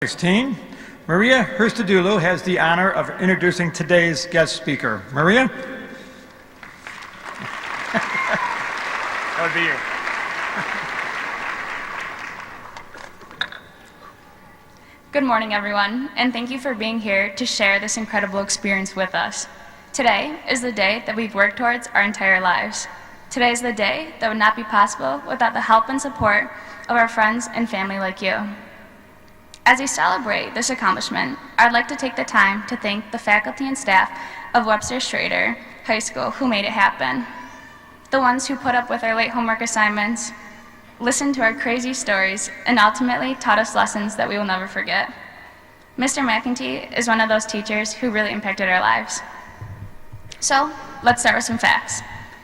16, Maria Hurstadulu has the honor of introducing today's guest speaker. Maria? That would be you. Good morning, everyone, and thank you for being here to share this incredible experience with us. Today is the day that we've worked towards our entire lives. Today is the day that would not be possible without the help and support of our friends and family like you. As we celebrate this accomplishment, I'd like to take the time to thank the faculty and staff of Webster Schrader High School who made it happen. The ones who put up with our late homework assignments, listened to our crazy stories, and ultimately taught us lessons that we will never forget. Mr. McEntee is one of those teachers who really impacted our lives. So, let's start with some facts.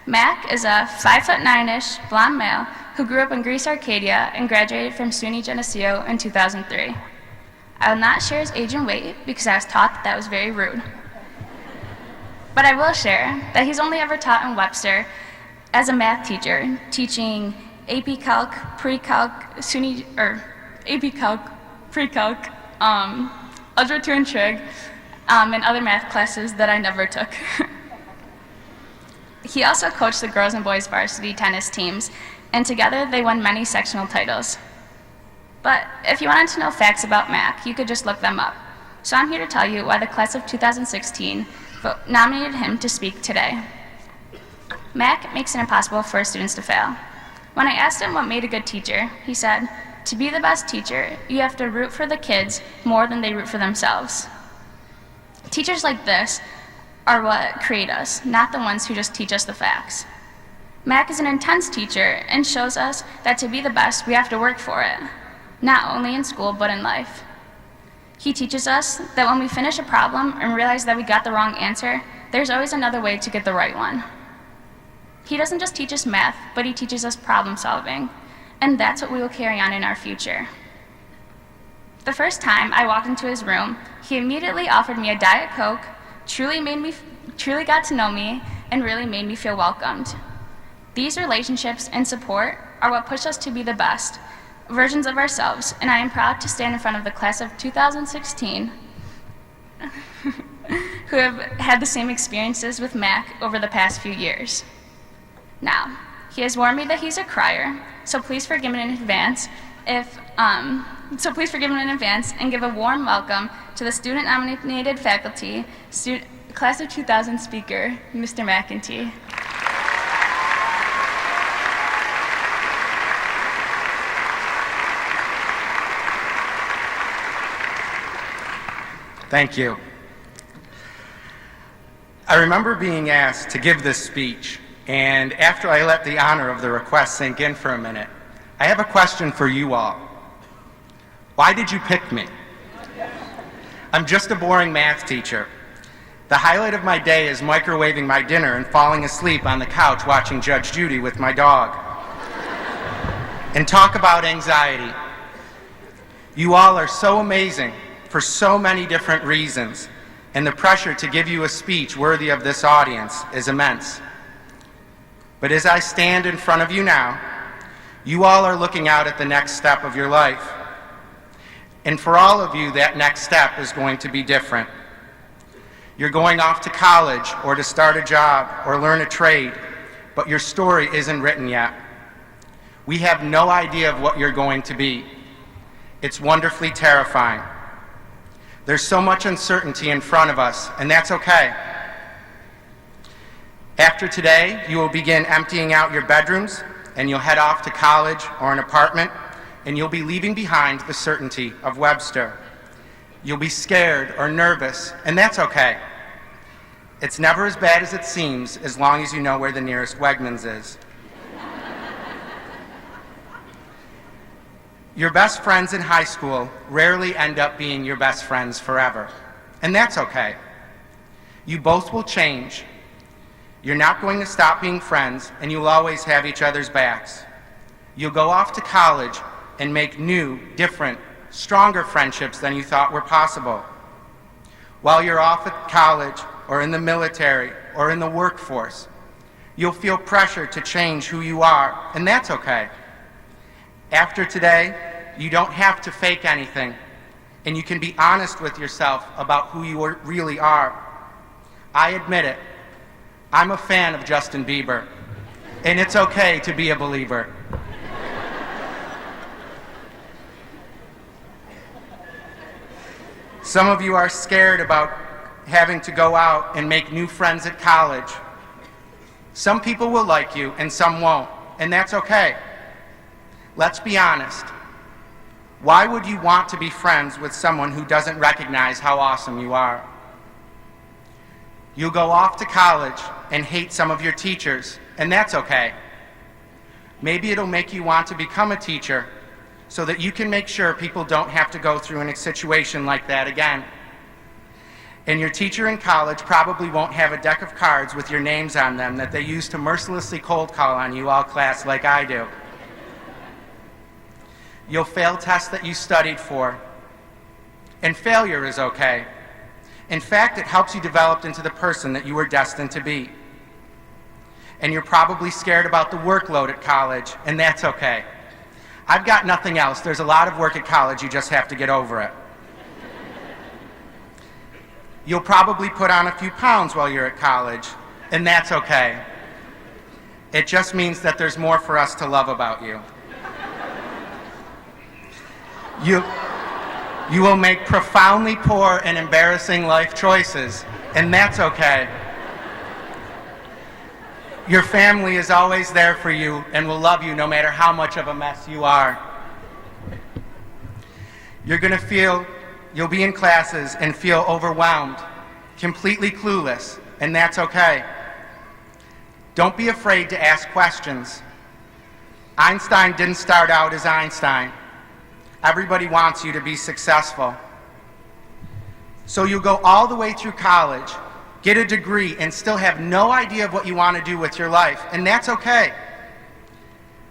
Mac is a 5'9"-ish blonde male who grew up in Greece, Arcadia, and graduated from SUNY Geneseo in 2003. I will not share his age and weight because I was taught that was very rude. But I will share that he's only ever taught in Webster as a math teacher, teaching AP Calc, Pre-Calc, AP Calc, Pre-Calc, Algebra 2 and Trig, and other math classes that I never took. He also coached the girls and boys varsity tennis teams, and together they won many sectional titles. But if you wanted to know facts about Mac, you could just look them up. So I'm here to tell you why the class of 2016 nominated him to speak today. Mac makes it impossible for students to fail. When I asked him what made a good teacher, he said, "To be the best teacher, you have to root for the kids more than they root for themselves." Teachers like this are what create us, not the ones who just teach us the facts. Mac is an intense teacher and shows us that to be the best, we have to work for it, not only in school, but in life. He teaches us that when we finish a problem and realize that we got the wrong answer, there's always another way to get the right one. He doesn't just teach us math, but he teaches us problem solving, and that's what we will carry on in our future. The first time I walked into his room, he immediately offered me a Diet Coke, truly got to know me, and really made me feel welcomed. These relationships and support are what push us to be the best versions of ourselves, and I am proud to stand in front of the class of 2016 who have had the same experiences with Mac over the past few years. Now, he has warned me that he's a crier, so please forgive him in advance and give a warm welcome to the student-nominated faculty, class of 2000 speaker, Mr. McEntee. Thank you. I remember being asked to give this speech, and after I let the honor of the request sink in for a minute, I have a question for you all. Why did you pick me? I'm just a boring math teacher. The highlight of my day is microwaving my dinner and falling asleep on the couch watching Judge Judy with my dog. And talk about anxiety. You all are so amazing for so many different reasons, and the pressure to give you a speech worthy of this audience is immense. But as I stand in front of you now, you all are looking out at the next step of your life. And for all of you, that next step is going to be different. You're going off to college or to start a job or learn a trade, but your story isn't written yet. We have no idea of what you're going to be. It's wonderfully terrifying. There's so much uncertainty in front of us, and that's okay. After today, you will begin emptying out your bedrooms, and you'll head off to college or an apartment, and you'll be leaving behind the certainty of Webster. You'll be scared or nervous, and that's okay. It's never as bad as it seems as long as you know where the nearest Wegmans is. Your best friends in high school rarely end up being your best friends forever, and that's okay. You both will change. You're not going to stop being friends, and you'll always have each other's backs. You'll go off to college and make new, different, stronger friendships than you thought were possible. While you're off at college or in the military or in the workforce, you'll feel pressure to change who you are, and that's okay. After today, you don't have to fake anything. and you can be honest with yourself about who you really are. I admit it. I'm a fan of Justin Bieber, and it's okay to be a believer. Some of you are scared about having to go out and make new friends at college. Some people will like you and some won't, and that's okay. Let's be honest. Why would you want to be friends with someone who doesn't recognize how awesome you are? You'll go off to college and hate some of your teachers, and that's okay. Maybe it'll make you want to become a teacher so that you can make sure people don't have to go through a situation like that again. And your teacher in college probably won't have a deck of cards with your names on them that they use to mercilessly cold call on you all class like I do. You'll fail tests that you studied for, and failure is okay. In fact, it helps you develop into the person that you were destined to be. And you're probably scared about the workload at college, and that's okay. I've got nothing else. There's a lot of work at college, you just have to get over it. You'll probably put on a few pounds while you're at college, and that's okay. It just means that there's more for us to love about you. You will make profoundly poor and embarrassing life choices, and that's okay. Your family is always there for you and will love you no matter how much of a mess you are. You'll be in classes and feel overwhelmed, completely clueless, and that's okay. Don't be afraid to ask questions. Einstein didn't start out as Einstein. Everybody wants you to be successful. So you'll go all the way through college, get a degree, and still have no idea of what you want to do with your life, and that's okay.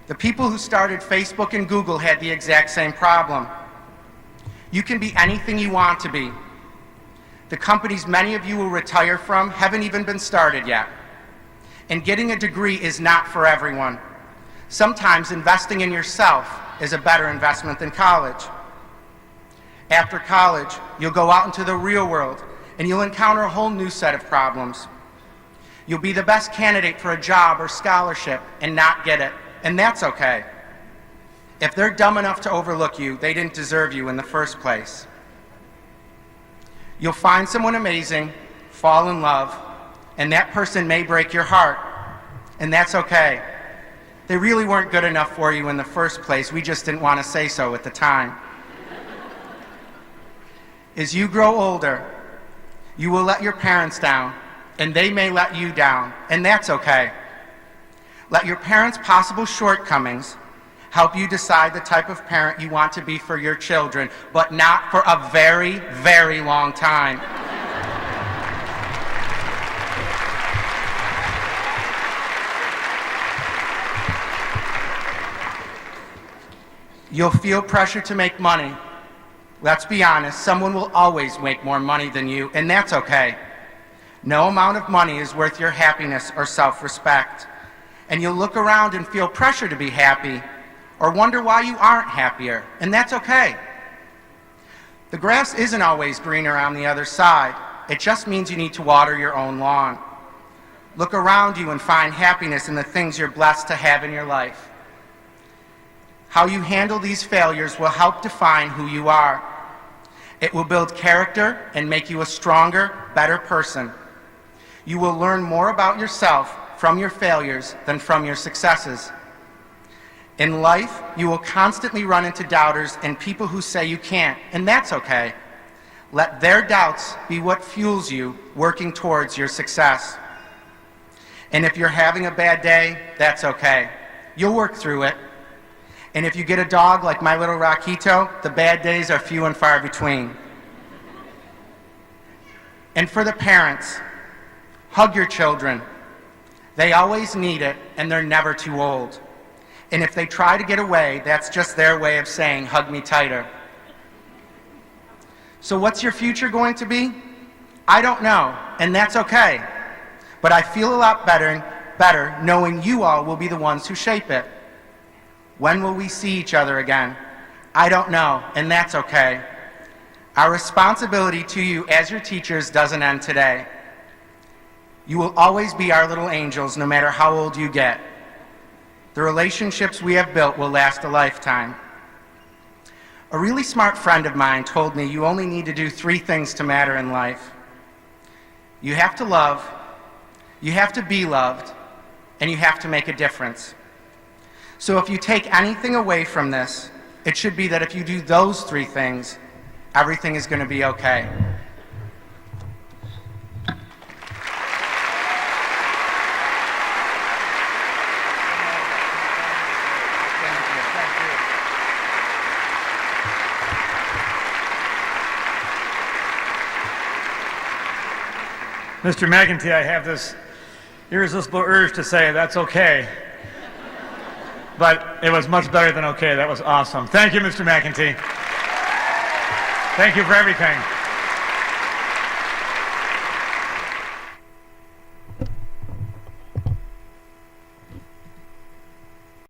The people who started Facebook and Google had the exact same problem. You can be anything you want to be. The companies many of you will retire from haven't even been started yet. And getting a degree is not for everyone. Sometimes investing in yourself is a better investment than college. After college, you'll go out into the real world and you'll encounter a whole new set of problems. You'll be the best candidate for a job or scholarship and not get it, and that's okay. If they're dumb enough to overlook you, they didn't deserve you in the first place. You'll find someone amazing, fall in love, and that person may break your heart, and that's okay. They really weren't good enough for you in the first place. We just didn't want to say so at the time. As you grow older, you will let your parents down, and they may let you down, and that's okay. Let your parents' possible shortcomings help you decide the type of parent you want to be for your children, but not for a very, very long time. You'll feel pressure to make money. Let's be honest, someone will always make more money than you, and that's okay. No amount of money is worth your happiness or self-respect. And you'll look around and feel pressure to be happy, or wonder why you aren't happier, and that's okay. The grass isn't always greener on the other side. It just means you need to water your own lawn. Look around you and find happiness in the things you're blessed to have in your life. How you handle these failures will help define who you are. It will build character and make you a stronger, better person. You will learn more about yourself from your failures than from your successes. In life, you will constantly run into doubters and people who say you can't, and that's okay. Let their doubts be what fuels you working towards your success. And if you're having a bad day, that's okay. You'll work through it. And if you get a dog like my little Rakito, the bad days are few and far between. And for the parents, hug your children. They always need it, and they're never too old. And if they try to get away, that's just their way of saying, hug me tighter. So what's your future going to be? I don't know, and that's okay. But I feel a lot better knowing you all will be the ones who shape it. When will we see each other again? I don't know, and that's okay. Our responsibility to you as your teachers doesn't end today. You will always be our little angels, no matter how old you get. The relationships we have built will last a lifetime. A really smart friend of mine told me you only need to do 3 things to matter in life. You have to love, you have to be loved, and you have to make a difference. So if you take anything away from this, it should be that if you do those 3 things, everything is going to be okay. Mr. McEntee, I have this irresistible urge to say that's okay. But it was much better than okay. That was awesome. Thank you, Mr. McEntee. Thank you for everything.